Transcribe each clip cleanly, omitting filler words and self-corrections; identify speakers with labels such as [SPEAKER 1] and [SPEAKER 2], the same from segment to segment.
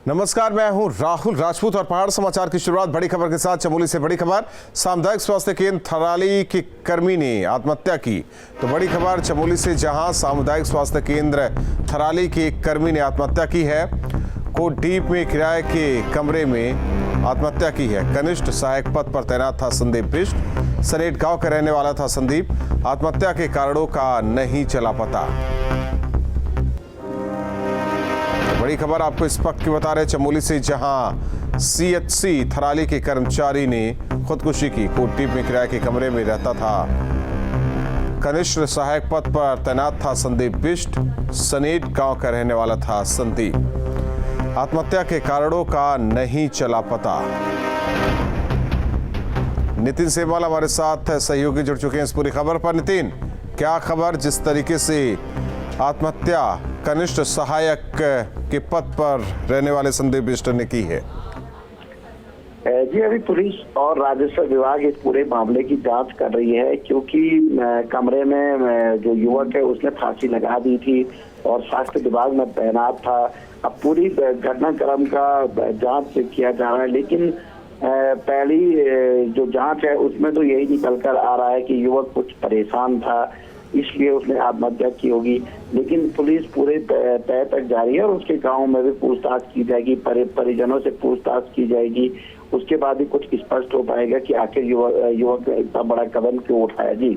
[SPEAKER 1] नमस्कार, मैं हूं राहुल राजपूत और पहाड़ समाचार की शुरुआत बड़ी खबर के साथ। चमोली से बड़ी खबर, सामुदायिक स्वास्थ्य केंद्र थराली के कर्मी ने आत्महत्या की। तो बड़ी खबर चमोली से, जहां सामुदायिक स्वास्थ्य केंद्र थराली के एक कर्मी ने आत्महत्या की है। कोटडीप में किराए के कमरे में आत्महत्या की है। कनिष्ठ सहायक पद पर तैनात था संदीप बिष्ट। सनेट गांव का रहने वाला था संदीप। आत्महत्या के कारणों का नहीं चला पता। बड़ी खबर आपको इस वक्त की बता रहे चमोली से, जहां सीएचसी थराली के कर्मचारी ने खुदकुशी की। कोटडीप में किराए के कमरे में रहता था। कनिष्ठ सहायक पद पर तैनात था संदीप बिष्ट। सनेट गांव का रहने वाला था संदीप। आत्महत्या के कारणों का नहीं चला पता। नितिन सेमवाल हमारे साथ सहयोगी जुड़ चुके हैं इस पूरी खबर पर। नितिन, क्या खबर, जिस तरीके से आत्महत्या कनिष्ठ सहायक के पद पर रहने वाले संदीप बिष्ट ने की है?
[SPEAKER 2] जी, अभी पुलिस और राजस्व विभाग इस पूरे मामले की जांच कर रही है, क्योंकि कमरे में जो युवक है उसने फांसी लगा दी थी और स्वास्थ्य विभाग में तैनात था। अब पूरी घटनाक्रम का जांच किया जा रहा है, लेकिन पहली जो जांच है उसमें तो यही निकल कर आ रहा है कि युवक कुछ परेशान था, इसलिए उसने आत्महत्या की होगी। लेकिन पुलिस पूरे तय तक जारी है और उसके गांव में भी पूछताछ की जाएगी, परिजनों से पूछताछ की जाएगी। उसके बाद ही कुछ स्पष्ट हो पाएगा कि आखिर युवक ने इतना बड़ा कदम क्यों उठाया। जी,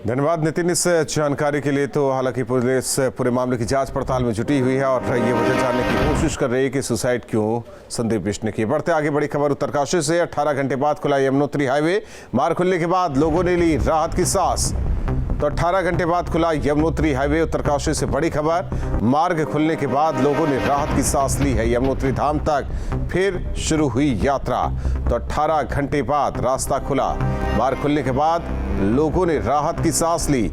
[SPEAKER 1] धन्यवाद नितिन इस जानकारी के लिए। तो हालांकि पुलिस पूरे मामले की जांच पड़ताल में जुटी हुई है और ये वजह जानने की कोशिश कर रही है कि सुसाइड क्यों संदीप बिष्ट ने की। बढ़ते आगे बड़ी खबर उत्तरकाशी से। 18 घंटे बाद खुला यमुनोत्री हाईवे। मार्ग खुलने के बाद लोगों ने ली राहत की सांस। तो 18 घंटे बाद खुला यमुनोत्री हाईवे। उत्तरकाशी से बड़ी खबर, मार्ग खुलने के बाद लोगों ने राहत की सांस ली है। यमुनोत्री धाम तक फिर शुरू हुई यात्रा। तो 18 घंटे बाद रास्ता खुला। मार्ग खुलने के बाद लोगों ने राहत की सांस ली।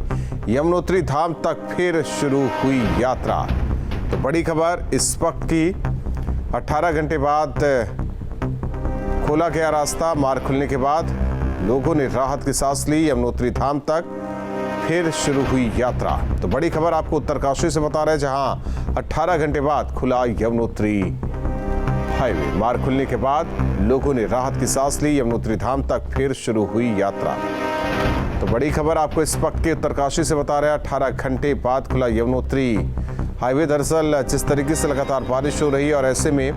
[SPEAKER 1] यमुनोत्री धाम तक फिर शुरू हुई यात्रा। तो बड़ी खबर इस वक्त की, 18 घंटे बाद खोला गया रास्ता। मार्ग खुलने के बाद लोगों ने राहत की सांस ली। यमुनोत्री धाम तक फिर शुरू हुई यात्रा। तो बड़ी खबर आपको उत्तरकाशी से बता रहे हैं, जहां 18 घंटे बाद खुला यमुनोत्री हाईवे। मार्ग खुलने के बाद लोगों ने राहत की सांस ली। यमुनोत्री धाम तक फिर शुरू हुई यात्रा। तो बड़ी खबर आपको इस वक्त के उत्तरकाशी से बता रहे हैं, 18 घंटे बाद खुला यमुनोत्री हाईवे। दरअसल जिस तरीके से लगातार बारिश हो रही है और ऐसे में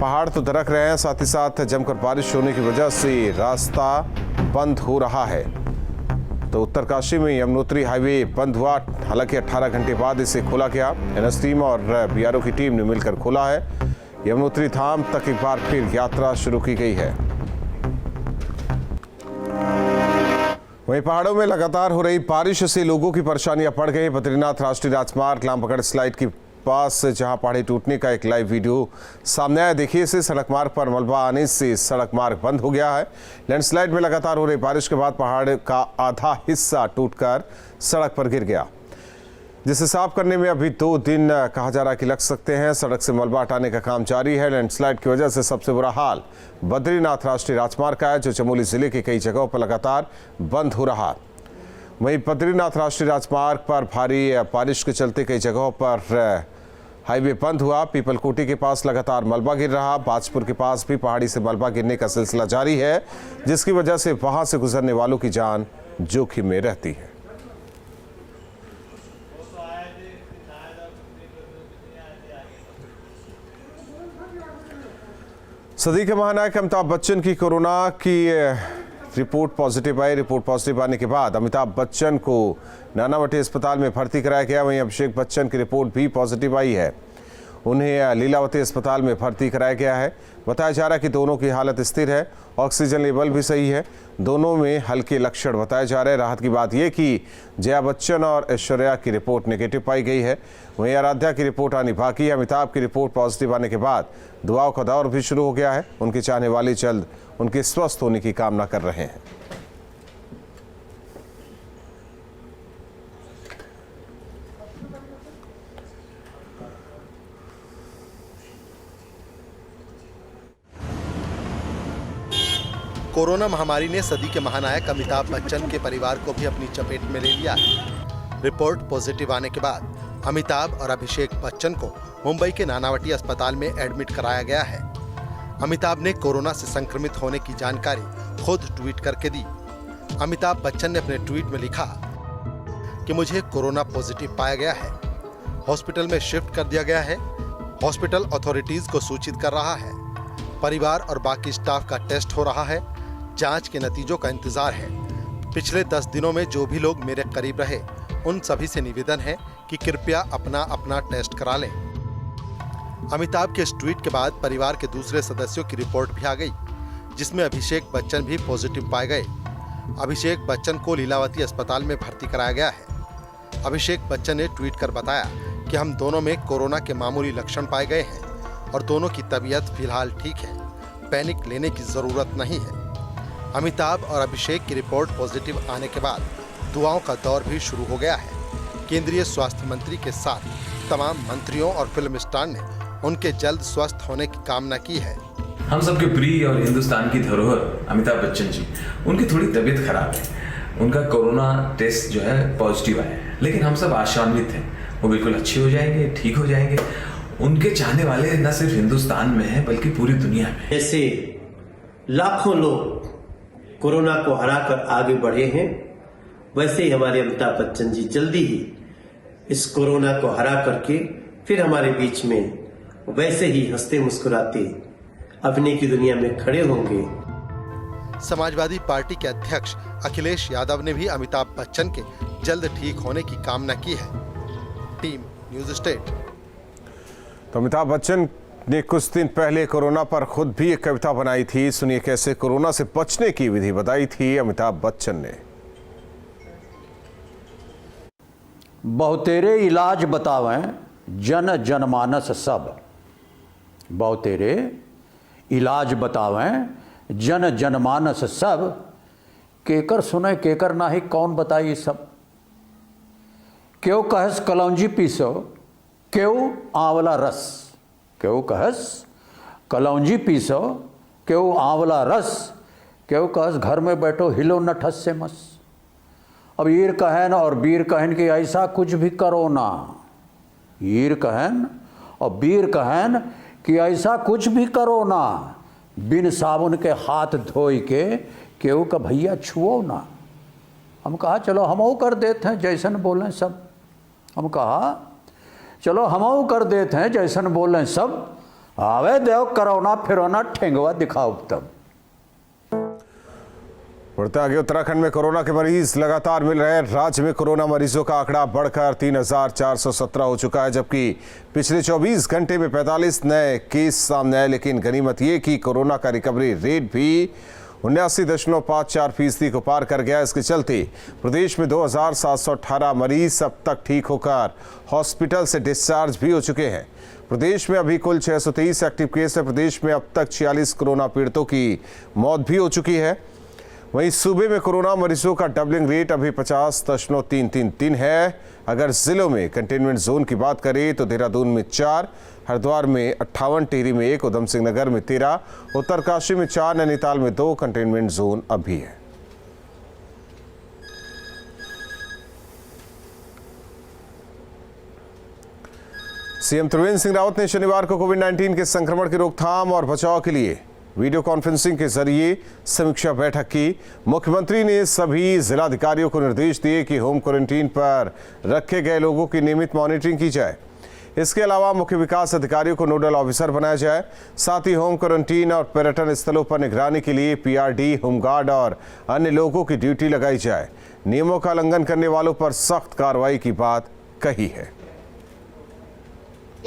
[SPEAKER 1] पहाड़ तो दरक रहे हैं, साथ ही साथ जमकर बारिश होने की वजह से रास्ता बंद हो रहा है। तो उत्तरकाशी में यमुनोत्री हाईवे बंद हुआ। हालांकि 18 घंटे बाद इसे खोला गया। एनएस टीम और बीआरओ की टीम ने मिलकर खोला है। यमुनोत्री धाम तक एक बार फिर यात्रा शुरू की गई है। वहीं पहाड़ों में लगातार हो रही बारिश से लोगों की परेशानियां बढ़ गई। बद्रीनाथ राष्ट्रीय राजमार्ग लामबगड़ स्लाइड की पास जहां पहाड़ी टूटने का एक लाइव वीडियो सामने आया। देखिए इसे, सड़क मार्ग पर मलबा आने से सड़क मार्ग बंद हो गया है। लैंडस्लाइड में लगातार हो रही बारिश के बाद पहाड़ का आधा हिस्सा टूटकर सड़क पर गिर गया, जिसे साफ करने में अभी 2 दिन कहा जा रहा है कि लग सकते हैं। सड़क से मलबा हटाने का काम जारी है। लैंडस्लाइड की वजह से सबसे बुरा हाल बद्रीनाथ राष्ट्रीय राजमार्ग का है, जो चमोली जिले के कई जगहों पर लगातार बंद हो रहा। वहीं बद्रीनाथ राष्ट्रीय राजमार्ग पर भारी बारिश के चलते कई जगहों पर हाईवे बंद हुआ। पीपलकोटी के पास लगातार मलबा गिर रहा। बाजपुर के पास भी पहाड़ी से मलबा गिरने का सिलसिला जारी है, जिसकी वजह से वहां से गुजरने वालों की जान जोखिम में रहती है। सदी के महानायक अमिताभ बच्चन की कोरोना की रिपोर्ट पॉजिटिव आई। रिपोर्ट पॉजिटिव आने के बाद अमिताभ बच्चन को नानावटी अस्पताल में भर्ती कराया गया। वहीं अभिषेक बच्चन की रिपोर्ट भी पॉजिटिव आई है। उन्हें लीलावती अस्पताल में भर्ती कराया गया है। बताया जा रहा है कि दोनों की हालत स्थिर है। ऑक्सीजन लेवल भी सही है। दोनों में हल्के लक्षण बताए जा रहे हैं। राहत की बात यह कि जया बच्चन और ऐश्वर्या की रिपोर्ट नेगेटिव पाई गई है। वहीं आराध्या की रिपोर्ट आनी बाकी है। अमिताभ की रिपोर्ट पॉजिटिव आने के बाद दुआओं का दौर भी शुरू हो गया है। उनके चाहने वाले जल्द उनके स्वस्थ होने की कामना कर रहे हैं।
[SPEAKER 3] कोरोना महामारी ने सदी के महानायक अमिताभ बच्चन के परिवार को भी अपनी चपेट में ले लिया है। रिपोर्ट पॉजिटिव आने के बाद अमिताभ और अभिषेक बच्चन को मुंबई के नानावटी अस्पताल में एडमिट कराया गया है। अमिताभ ने कोरोना से संक्रमित होने की जानकारी खुद ट्वीट करके दी। अमिताभ बच्चन ने अपने ट्वीट में लिखा कि मुझे कोरोना पॉजिटिव पाया गया है, हॉस्पिटल में शिफ्ट कर दिया गया है, हॉस्पिटल अथॉरिटीज को सूचित कर रहा है, परिवार और बाकी स्टाफ का टेस्ट हो रहा है, जांच के नतीजों का इंतजार है। पिछले 10 दिनों में जो भी लोग मेरे करीब रहे उन सभी से निवेदन है कि कृपया अपना अपना टेस्ट करा लें। अमिताभ के इस ट्वीट के बाद परिवार के दूसरे सदस्यों की रिपोर्ट भी आ गई, जिसमें अभिषेक बच्चन भी पॉजिटिव पाए गए। अभिषेक बच्चन को लीलावती अस्पताल में भर्ती कराया गया है। अभिषेक बच्चन ने ट्वीट कर बताया कि हम दोनों में कोरोना के मामूली लक्षण पाए गए हैं और दोनों की तबीयत फिलहाल ठीक है, पैनिक लेने की जरूरत नहीं है। अमिताभ और अभिषेक की रिपोर्ट पॉजिटिव आने के बाद दुआओं का दौर भी शुरू हो गया है। केंद्रीय स्वास्थ्य मंत्री के साथ तमाम मंत्रियों और फिल्म स्टार ने उनके जल्द स्वस्थ होने की कामना की है।
[SPEAKER 4] हम सबके प्रिय और हिंदुस्तान की धरोहर अमिताभ बच्चन जी, उनकी थोड़ी तबीयत खराब है। उनका कोरोना टेस्ट जो है पॉजिटिव आया है, लेकिन हम सब आशान्वित हैं, वो बिल्कुल अच्छे हो जाएंगे, ठीक हो जाएंगे। उनके चाहने वाले न सिर्फ हिंदुस्तान में हैं बल्कि पूरी दुनिया में।
[SPEAKER 5] जैसे लाखों लोग कोरोना को हराकर आगे बढ़े हैं, वैसे ही हमारे अमिताभ बच्चन जी जल्दी ही इस कोरोना को हरा करके फिर हमारे बीच में वैसे ही हंसते मुस्कुराते अभिनय की दुनिया में खड़े होंगे।
[SPEAKER 3] समाजवादी पार्टी के अध्यक्ष अखिलेश यादव ने भी अमिताभ बच्चन के जल्द ठीक होने की कामना की है। Team news state.
[SPEAKER 1] तो अमिताभ बच्चन ने कुछ दिन पहले कोरोना पर खुद भी एक कविता बनाई थी। सुनिए कैसे कोरोना से बचने की विधि बताई थी अमिताभ बच्चन ने।
[SPEAKER 6] बहुतेरे इलाज बतावें जन जनमानस सब, बहुतेरे इलाज बतावें जन जनमानस सब, केकर सुने केकर नाही कौन बताई सब। क्यों कहस कलौंजी पीसो क्यों आंवला रस, क्यों कहस कलौंजी पीसो क्यों आंवला रस, क्यों कहस घर में बैठो हिलो न ठस से मस। अब ईर कहन और बीर कहन कि ऐसा कुछ भी करो ना, ईर कहन और बीर कहन कि ऐसा कुछ भी करो ना, बिन साबुन के हाथ धोई के केहू का भैया छुओ ना। हम कहा चलो हमऊ कर देते हैं जैसन बोलें सब, हम कहा चलो हमऊ कर देते हैं जैसन बोलें सब, आवे देव करोना फिरोना ठेंगवा दिखाओ तब।
[SPEAKER 1] बढ़ते आगे उत्तराखंड में कोरोना के मरीज लगातार मिल रहे हैं। राज्य में कोरोना मरीजों का आंकड़ा बढ़कर 3,417 हो चुका है, जबकि पिछले 24 घंटे में 45 नए केस सामने आए। लेकिन गनीमत ये कि कोरोना का रिकवरी रेट भी 79.54% को पार कर गया। इसके चलते प्रदेश में 2,718 मरीज अब तक ठीक होकर हॉस्पिटल से डिस्चार्ज भी हो चुके हैं। प्रदेश में अभी कुल 623 एक्टिव केस है। प्रदेश में अब तक 46 कोरोना पीड़ितों की मौत भी हो चुकी है। वहीं सूबे में कोरोना मरीजों का डबलिंग रेट अभी 50.333 है। अगर जिलों में कंटेनमेंट जोन की बात करें तो देहरादून में 4, हरिद्वार में 58, टिहरी में 1, उधम सिंह नगर में 13, उत्तरकाशी में 4, नैनीताल में 2 कंटेनमेंट जोन अभी है। सीएम त्रिवेंद्र सिंह रावत ने शनिवार को कोविड-19 के संक्रमण की रोकथाम और बचाव के लिए वीडियो कॉन्फ्रेंसिंग के जरिए समीक्षा बैठक की। मुख्यमंत्री ने सभी जिलाधिकारियों को निर्देश दिए कि होम क्वारंटीन पर रखे गए लोगों की नियमित मॉनिटरिंग की जाए। इसके अलावा मुख्य विकास अधिकारियों को नोडल ऑफिसर बनाया जाए। साथ ही होम क्वारंटीन और पर्यटन स्थलों पर निगरानी के लिए पीआरडी, होमगार्ड और अन्य लोगों की ड्यूटी लगाई जाए। नियमों का उल्लंघन करने वालों पर सख्त कार्रवाई की बात कही है।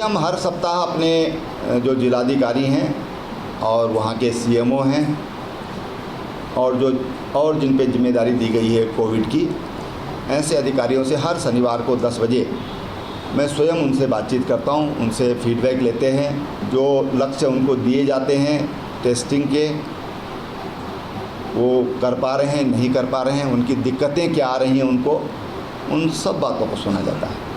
[SPEAKER 7] हम हर सप्ताह अपने जो जिलाधिकारी हैं और वहाँ के सीएमओ हैं और जिन पे जिम्मेदारी दी गई है कोविड की, ऐसे अधिकारियों से हर शनिवार को 10 बजे मैं स्वयं उनसे बातचीत करता हूं, उनसे फीडबैक लेते हैं। जो लक्ष्य उनको दिए जाते हैं टेस्टिंग के, वो कर पा रहे हैं नहीं कर पा रहे हैं, उनकी दिक्कतें क्या आ रही हैं उनको, उन सब बातों को सुना जाता है।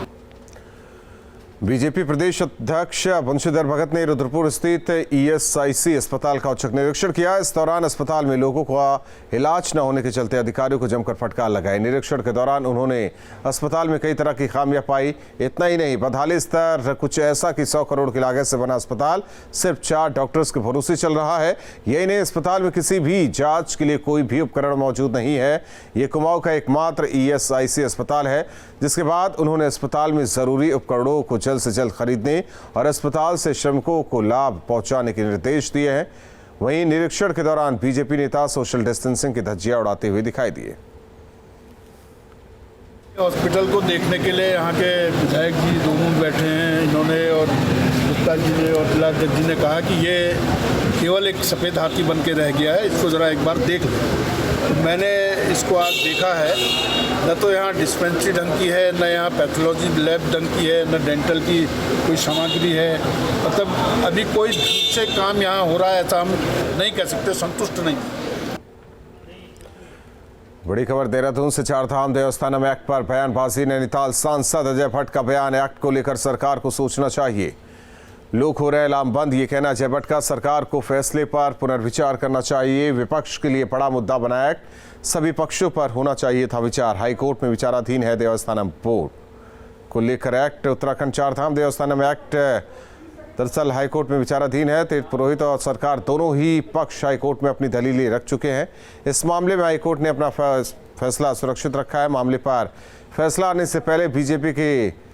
[SPEAKER 1] बीजेपी प्रदेश अध्यक्ष बंशीधर भगत ने रुद्रपुर स्थित ईएसआईसी अस्पताल का औचक निरीक्षण किया। इस दौरान अस्पताल में लोगों का इलाज न होने के चलते अधिकारियों को जमकर फटकार लगाई। निरीक्षण के दौरान उन्होंने अस्पताल में कई तरह की खामियां पाई। इतना ही नहीं, बदहाली स्तर कुछ ऐसा कि 100 करोड़ की लागत से बना अस्पताल सिर्फ 4 डॉक्टर्स के भरोसे चल रहा है। यही नहीं, अस्पताल में किसी भी जांच के लिए कोई भी उपकरण मौजूद नहीं है। ये कुमाऊं का एकमात्र ईएसआईसी अस्पताल है। जिसके बाद उन्होंने अस्पताल में जरूरी उपकरणों को जल्द से जल्द खरीदने और अस्पताल से श्रमिकों को लाभ पहुंचाने के निर्देश दिए हैं। वहीं निरीक्षण के दौरान बीजेपी नेता सोशल डिस्टेंसिंग की धज्जियां उड़ाते हुए दिखाई दिए।
[SPEAKER 8] हॉस्पिटल को देखने के लिए यहाँ के विधायक जी दोनों बैठे हैं, इन्होंने और गुप्ता जी ने और तिलक जी ने कहा कि ये केवल एक सफ़ेद हाथी बन के रह गया है, इसको ज़रा एक बार देख लो। तो मैंने इसको आज देखा है। न तो यहाँ डिस्पेंसरी ढंग की है, न यहाँ पैथोलॉजी लैब ढंग की है, न डेंटल की कोई सामग्री है। मतलब अभी कोई ढंग से काम यहाँ हो रहा है ऐसा हम नहीं कह सकते, संतुष्ट नहीं।
[SPEAKER 1] बड़ी खबर देहरादून से। चारधाम देवस्थानम एक्ट पर बयानबाजी। नैनीताल सांसद अजय भट्ट का बयान, एक्ट को लेकर सरकार को सोचना चाहिए, लोग हो रहे लामबंद। ये कहना अजय भट्ट का, सरकार को फैसले पर पुनर्विचार करना चाहिए। विपक्ष के लिए बड़ा मुद्दा बना एक्ट, सभी पक्षों पर होना चाहिए था विचार। हाईकोर्ट में विचाराधीन है देवस्थानम बोर्ड को लेकर एक्ट। उत्तराखंड चारधाम देवस्थानम एक्ट दरअसल हाईकोर्ट में विचाराधीन है। तीर्थ पुरोहित और सरकार दोनों ही पक्ष हाईकोर्ट में अपनी दलीलें रख चुके हैं। इस मामले में हाईकोर्ट ने अपना फैसला सुरक्षित रखा है। मामले पर फैसला आने से पहले बीजेपी के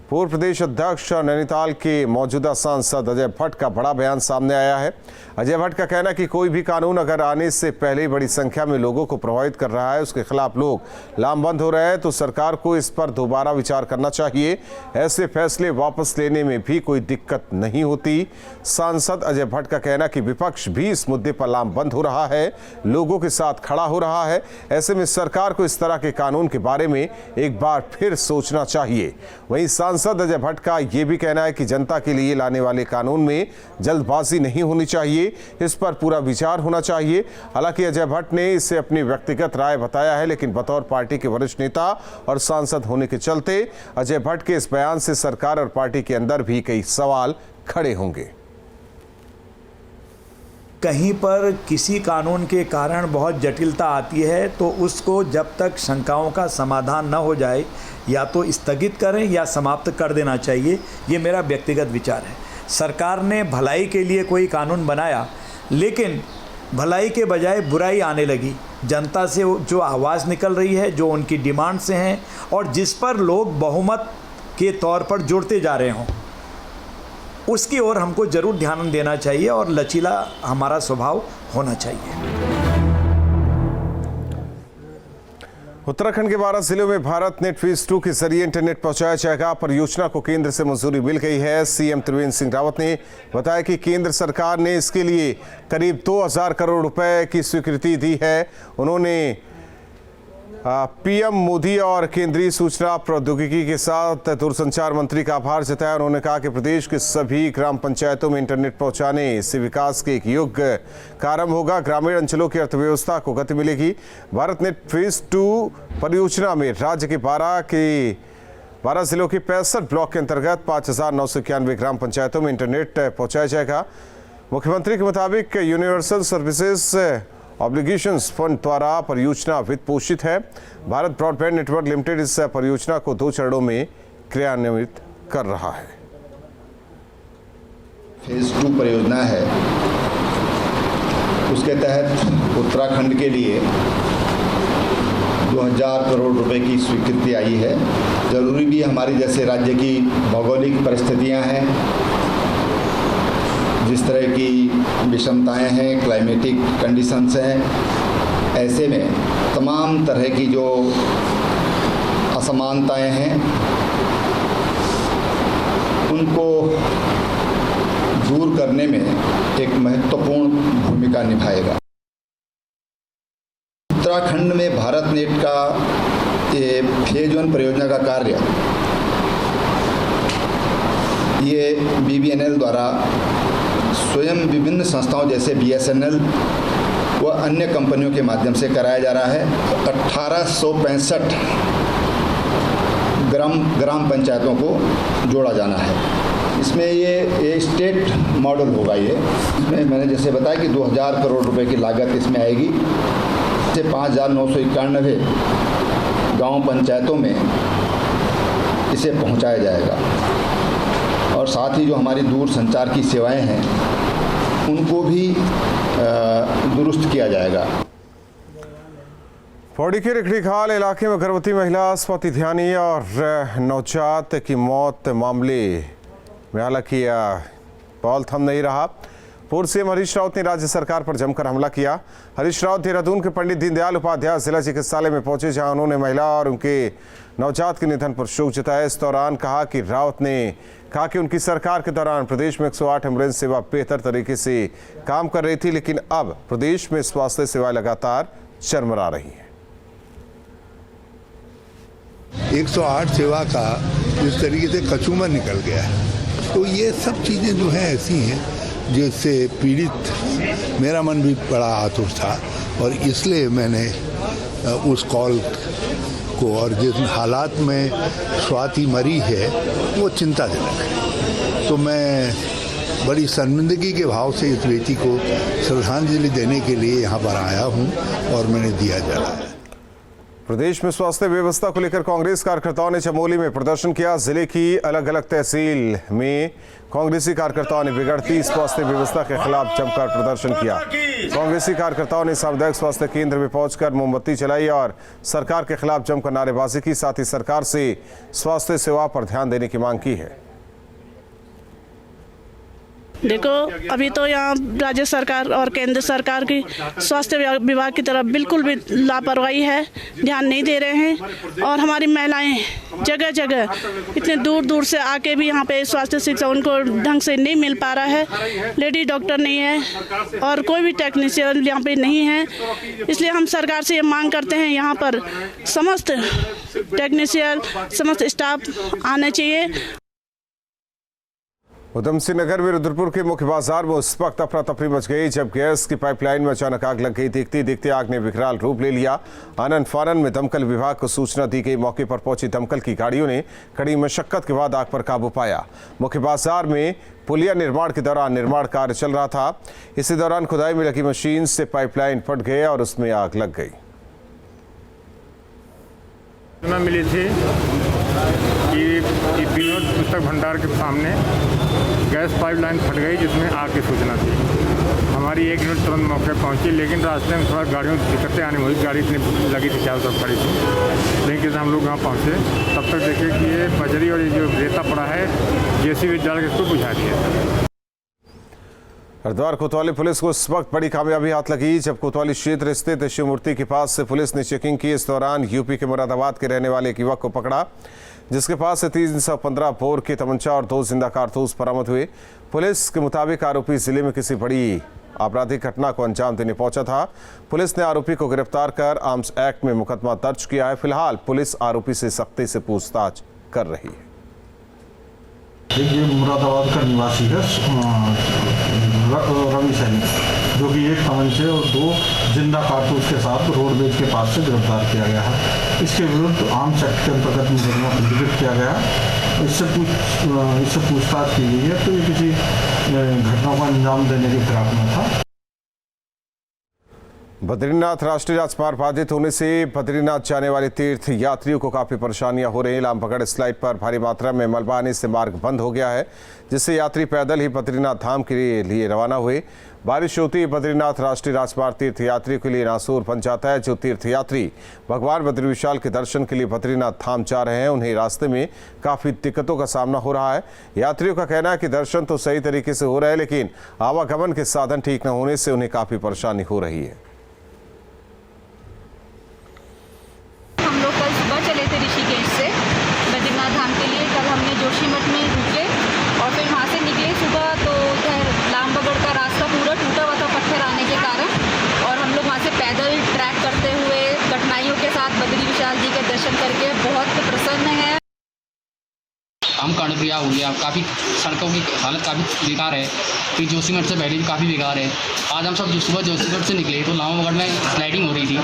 [SPEAKER 1] पूर्व प्रदेश अध्यक्ष और नैनीताल के मौजूदा सांसद अजय भट्ट का बड़ा बयान सामने आया है। अजय भट्ट का कहना कि कोई भी कानून अगर आने से पहले बड़ी संख्या में लोगों को प्रभावित कर रहा है, उसके खिलाफ लोग लामबंद हो रहे हैं, तो सरकार को इस पर दोबारा विचार करना चाहिए। ऐसे फैसले वापस लेने में भी कोई दिक्कत नहीं होती। सांसद अजय भट्ट का कहना कि विपक्ष भी इस मुद्दे पर लामबंद हो रहा है, लोगों के साथ खड़ा हो रहा है। ऐसे में सरकार को इस तरह के कानून के बारे में एक बार फिर सोचना चाहिए। वहीं सांसद अजय भट्ट का यह भी कहना है कि जनता के लिए लाने वाले कानून में जल्दबाजी नहीं होनी चाहिए, इस पर पूरा विचार होना चाहिए। हालांकि अजय भट्ट ने इसे अपनी व्यक्तिगत राय बताया है, लेकिन बतौर पार्टी के वरिष्ठ नेता और सांसद होने के चलते अजय भट्ट के इस बयान से सरकार और पार्टी के अंदर भी कई सवाल खड़े होंगे।
[SPEAKER 9] कहीं पर किसी कानून के कारण बहुत जटिलता आती है तो उसको जब तक शंकाओं का समाधान न हो जाए या तो स्थगित करें या समाप्त कर देना चाहिए। ये मेरा व्यक्तिगत विचार है। सरकार ने भलाई के लिए कोई कानून बनाया, लेकिन भलाई के बजाय बुराई आने लगी। जनता से जो आवाज़ निकल रही है, जो उनकी डिमांड से हैं और जिस पर लोग बहुमत के तौर पर जुड़ते जा रहे हों, उसकी ओर हमको जरूर ध्यान देना चाहिए और लचीला हमारा स्वभाव होना चाहिए।
[SPEAKER 1] उत्तराखंड के 12 जिलों में भारत नेट फेज 2 के जरिए इंटरनेट पहुंचाया जाएगा। परियोजना को केंद्र से मंजूरी मिल गई है। सीएम त्रिवेंद्र सिंह रावत ने बताया कि केंद्र सरकार ने इसके लिए करीब 2000 करोड़ रुपए की स्वीकृति दी है। उन्होंने पीएम मोदी और केंद्रीय सूचना प्रौद्योगिकी के साथ दूरसंचार मंत्री का आभार जताया। उन्होंने कहा कि प्रदेश के सभी ग्राम पंचायतों में इंटरनेट पहुंचाने से विकास के एक युग का आरंभ होगा, ग्रामीण अंचलों की अर्थव्यवस्था को गति मिलेगी। भारत नेट फेज 2 परियोजना में राज्य के 12 जिलों के 65 ब्लॉक के अंतर्गत 5991 ग्राम पंचायतों में इंटरनेट पहुंचाया जाएगा। मुख्यमंत्री के मुताबिक यूनिवर्सल सर्विसेज ऑब्लिगेशंस फंड द्वारा परियोजना वित्त पोषित है। भारत ब्रॉडबैंड नेटवर्क लिमिटेड इस परियोजना को 2 चरणों में क्रियान्वित कर रहा है।
[SPEAKER 7] फेज 2 परियोजना है, उसके तहत उत्तराखंड के लिए 2000 करोड़ रुपए की स्वीकृति आई है। जरूरी भी हमारी जैसे राज्य की भौगोलिक परिस्थितियां हैं, जिस तरह की विषमताएं हैं, क्लाइमेटिक कंडीशंस हैं, ऐसे में तमाम तरह की जो असमानताएं हैं उनको दूर करने में एक महत्वपूर्ण भूमिका निभाएगा। उत्तराखंड में भारत नेट का ये फेज 1 परियोजना का कार्य ये BBNL द्वारा स्वयं विभिन्न संस्थाओं जैसे BSNL व अन्य कंपनियों के माध्यम से कराया जा रहा है। 1865 ग्राम पंचायतों को जोड़ा जाना है। इसमें ये स्टेट मॉडल होगा। ये इसमें मैंने जैसे बताया कि 2000 करोड़ रुपए की लागत इसमें आएगी। से 5991 गांव पंचायतों में इसे पहुंचाया जाएगा और साथ ही जो हमारी दूर संचार की सेवाएं हैं उनको भी दुरुस्त किया जाएगा।
[SPEAKER 1] पौड़ी के रिखड़ीखाल इलाके में गर्भवती महिला स्वाति ध्यानी और नवजात की मौत मामले में हालांकि पॉल थम नहीं रहा। पूर्व सीएम हरीश रावत ने राज्य सरकार पर जमकर हमला किया। हरीश रावत देहरादून के पंडित दीनदयाल उपाध्याय जिला चिकित्सालय में पहुंचे, जहां उन्होंने महिला और उनके नवजात के निधन पर शोक जताया। इस दौरान रावत ने कहा कि उनकी सरकार के दौरान प्रदेश में 108 एम्बुलेंस सेवा बेहतर तरीके से काम कर रही थी, लेकिन अब प्रदेश में स्वास्थ्य सेवाएं लगातार चरमरा रही है।
[SPEAKER 10] 108 सेवा का जिस तरीके से कचूमर निकल गया है, तो ये सब चीज़ें जो हैं ऐसी हैं जिससे पीड़ित मेरा मन भी बड़ा आतुर था और इसलिए मैंने उस कॉल को, और जिस हालात में स्वाति मरी है वो चिंताजनक है, तो मैं बड़ी शर्मिंदगी के भाव से इस बेटी को श्रद्धांजलि देने के लिए यहाँ पर आया हूँ और मैंने दिया जा रहा है।
[SPEAKER 1] प्रदेश में स्वास्थ्य व्यवस्था को लेकर कांग्रेस कार्यकर्ताओं ने चमोली में प्रदर्शन किया। जिले की अलग अलग तहसील में कांग्रेसी कार्यकर्ताओं ने बिगड़ती स्वास्थ्य व्यवस्था के खिलाफ जमकर प्रदर्शन किया। कांग्रेसी कार्यकर्ताओं ने सामुदायिक स्वास्थ्य केंद्र में पहुंचकर मोमबत्ती जलाई और सरकार के खिलाफ जमकर नारेबाजी की। साथ ही सरकार से स्वास्थ्य सेवा पर ध्यान देने की मांग की है।
[SPEAKER 11] देखो, अभी तो यहाँ राज्य सरकार और केंद्र सरकार की स्वास्थ्य विभाग की तरफ बिल्कुल भी लापरवाही है, ध्यान नहीं दे रहे हैं। और हमारी महिलाएं जगह जगह इतने दूर दूर से आके भी यहाँ पे स्वास्थ्य शिक्षा उनको ढंग से नहीं मिल पा रहा है। लेडी डॉक्टर नहीं है और कोई भी टेक्नीशियन यहाँ पे नहीं है। इसलिए हम सरकार से ये मांग करते हैं, यहाँ पर समस्त टेक्नीशियन, समस्त स्टाफ आना चाहिए।
[SPEAKER 1] उधम सिंह नगर में रुद्रपुर के मुख्य बाजार में उस वक्त अफरा तफरी मच गई जब गैस की पाइपलाइन में अचानक आग लग गई। देखते देखते आग ने विकराल रूप ले लिया। आनन फानन में दमकल विभाग को सूचना दी गई। मौके पर पहुंची दमकल की गाड़ियों ने कड़ी मशक्कत के बाद आग पर काबू पाया। मुख्य बाजार में पुलिया निर्माण के दौरान निर्माण कार्य चल रहा था। इसी दौरान खुदाई में लगी मशीन से पाइपलाइन फट गई और उसमें आग लग गई।
[SPEAKER 12] मिली थी कि विनोद पुस्तक भंडार के सामने गैस पाइपलाइन फट गई, जिसमें आग की सूचना थी। हमारी 1 यूनिट तुरंत मौके पहुंची, लेकिन रास्ते में थोड़ा गाड़ियों की दिक्कतें आने में हुई। गाड़ी इतनी लगी थी, चारों तरफ खड़ी थी, लेकिन जब हम लोग वहाँ पहुँचे तब तक देखे कि ये बजरी और ये जो रेता पड़ा है जेसीबी डाल के इसको बुझा दिया।
[SPEAKER 1] हरिद्वार कोतवाली पुलिस को इस वक्त बड़ी कामयाबी हाथ लगी जब कोतवाली क्षेत्र स्थित शिव मूर्ति के पास से पुलिस ने चेकिंग की। इस दौरान यूपी के मुरादाबाद के रहने वाले एक युवक को पकड़ा, जिसके पास से 315 बोर की तमंचा और 2 जिंदा कारतूस बरामद हुए। पुलिस के मुताबिक आरोपी जिले में किसी बड़ी आपराधिक घटना को अंजाम देने पहुंचा था। पुलिस ने आरोपी को गिरफ्तार कर आर्म्स एक्ट में मुकदमा दर्ज किया है। फिलहाल पुलिस आरोपी से सख्ती से पूछताछ कर रही है।
[SPEAKER 13] ये मुरादाबाद का निवासी है रवि सैनी, जो कि 1 तमंचे और 2 जिंदा कारतूस के साथ रोडवेज के पास से गिरफ्तार किया गया है। इसके विरुद्ध आर्म्स एक्ट के अंतर्गत मुकदमा पंजीकृत किया गया। इससे पूछताछ की गई है, तो ये किसी घटना को अंजाम देने की फिराक में था।
[SPEAKER 1] बद्रीनाथ राष्ट्रीय राजमार्ग बाधित होने से बद्रीनाथ जाने वाले तीर्थ यात्रियों को काफ़ी परेशानियां हो रही हैं। लामबगड़ स्लाइड पर भारी मात्रा में मलबा आने से मार्ग बंद हो गया है, जिससे यात्री पैदल ही बद्रीनाथ धाम के लिए रवाना हुए। बारिश होती ही बद्रीनाथ राष्ट्रीय राजमार्ग तीर्थ यात्रियों के लिए नासूर बन जाता है। जो तीर्थ यात्री भगवान बद्री विशाल के दर्शन के लिए बद्रीनाथ धाम जा रहे हैं, उन्हें रास्ते में काफ़ी दिक्कतों का सामना हो रहा है। यात्रियों का कहना है कि दर्शन तो सही तरीके से हो रहा है, लेकिन आवागमन के साधन ठीक न होने से उन्हें काफ़ी परेशानी हो रही है।
[SPEAKER 14] चले थे ऋषिकेश से बद्रीनाथ धाम के लिए। कल हमने जोशीमठ में रुके और फिर वहाँ से निकले सुबह, तो उधर लामबगड़ का रास्ता पूरा टूटा हुआ था पत्थर आने के कारण, और हम लोग वहाँ से पैदल ट्रैक करते हुए कठिनाइयों के साथ बद्री विशाल जी के दर्शन करके बहुत प्रसन्न है।
[SPEAKER 15] हम कर्णप्रिया हो गया, काफ़ी सड़कों की हालत काफ़ी बेकार है। फिर जोशीमठ से पहले भी काफ़ी बेकार है। आज हम सब सुबह जोशीमठ से निकले तो लामबगड़ में स्लाइडिंग हो रही थी,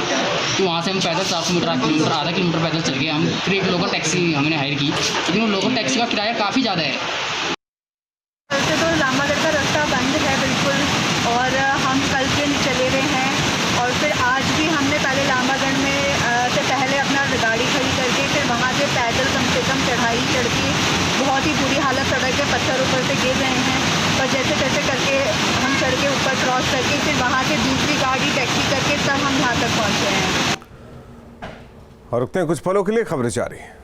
[SPEAKER 15] कि वहाँ से हम पैदल 700 मीटर आधा किलोमीटर पैदल चल गए हम। फिर एक लोकल टैक्सी हमने हायर की, लेकिन वो लोकल टैक्सी का किराया काफ़ी ज़्यादा है।
[SPEAKER 14] वैसे तो लामबगड़ का रास्ता बंद है बिल्कुल, और हम कल से चले हुए हैं। और फिर आज भी हमने पहले लामबगड़ में से पहले अपना गाड़ी खड़ी करके फिर वहाँ से पैदल कम से कम चढ़ाई चढ़ के बहुत ही बुरी हालत सड़क के पत्थर ऊपर से गिर रहे हैं, पर जैसे तैसे करके हम चढ़ के ऊपर क्रॉस करके फिर वहाँ से दूसरी गाड़ी टैक्सी करके तब हम यहाँ तक पहुँचे हैं।
[SPEAKER 1] और रुकते हैं कुछ पलों के लिए, खबरें जारी हैं।